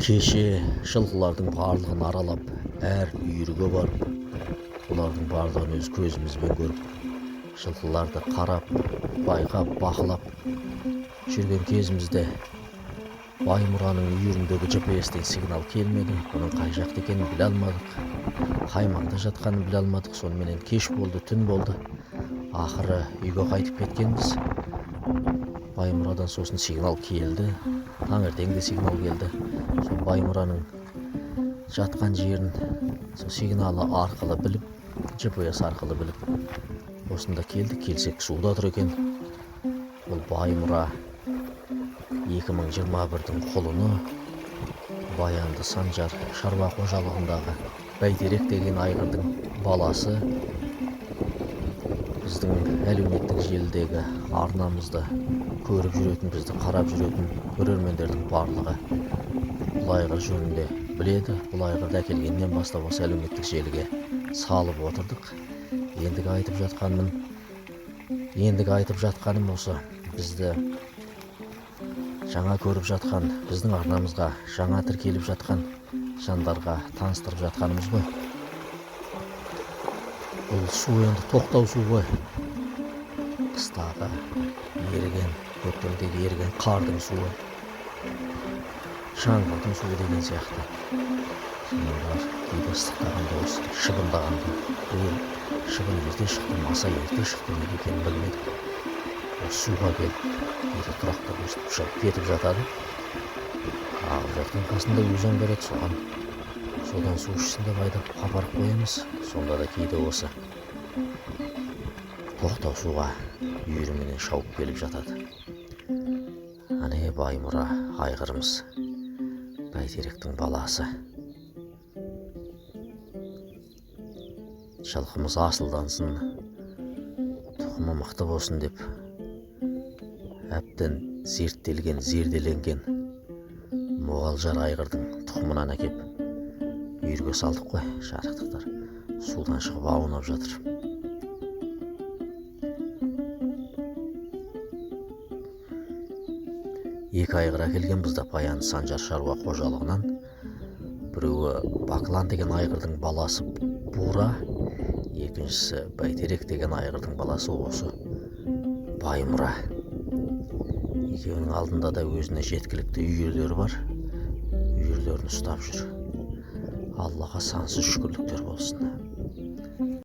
Кеше жылқылардың барлығын аралап, әр үйірге барып, олардың барлығын өз көзімізбен көріп, жылқыларды қарап, байқап, бақылап жүрген кезімізде Баймұраның үйіріндегі GPS-тен сигнал келмеді. Оның қай жақта екенін біле алмадық. Қаймақта жатқанын біле алмадық. Соныменен кеш болды, түн болды. Ақыры үйге қайтып кеткенбіз. Баймұрадан сосын сигнал келді. Таңертеңде сигнал келді. Сол Баймұраның жатқан жерін сол сигналы арқылы біліп, GPS арқылы біліп, осында келді. Келсек суда тұр екен. Ол Баймұра 2021-дің құлыны Баянды Санжар шаруа қожалығындағы Бәйтерек деген айғырдың баласы. Біздің әлеуметтік желідегі арнамызды көріп жүретін, бізді қарап жүретін көрермендердің барлығы бұл айғыр жөнінде біледі. Бұл айғырды әкелгеннен бастап осы әлеуметтік желіге салып отырдық. Ендігі айтып жатқаным осы: бізді жаңа көріп жатқан, біздің арнамызға жаңа тіркеліп жатқан жандарға таныстырып жатқанымыз ғой. Бұл су енді тоқтау су ғой. Қыстағы еріген, көктемдегі еріген қардың суы, жаңбырдың суы деген сияқты. Сондар кейде ыстықтағанда, осы шыбындағанда, биыл шыбын ерте шықты, маса ерте шықты, неге екенін білмедік. Суға келіп, кейде тұрақтап өстіп шығып кетіп жатады. Ағып жатқан қасында өзен бар еді, содан су ішсін деп айдап апарып қоямыз. Сонда да кейде осы тоқтау суға үйіріменен шауып келіп жатады. Ане Баймұра айғырымыз, Бәйтеректің баласы. Жылқымыз асылдансын, тұқымы мықты болсын деп әбден зерттелген, зерделенген Мұғалжар айғырдың тұқымынан әкеп үйірге салдық қой. Жарықтықтар судан шығып аунап жатыр. Екі айғыр әкелген бізді Баянды Санжар шаруа қожалығынан. Біреуі Баклан деген айғырдың баласы Бура, екіншісі Бәйтерек деген айғырдың баласы осы Баймұра. Екеуінің алдында да өзіне жеткілікті үйірлері бар. Үйірлерін ұстап жүр. Аллаға сансыз шүкірліктер болсын.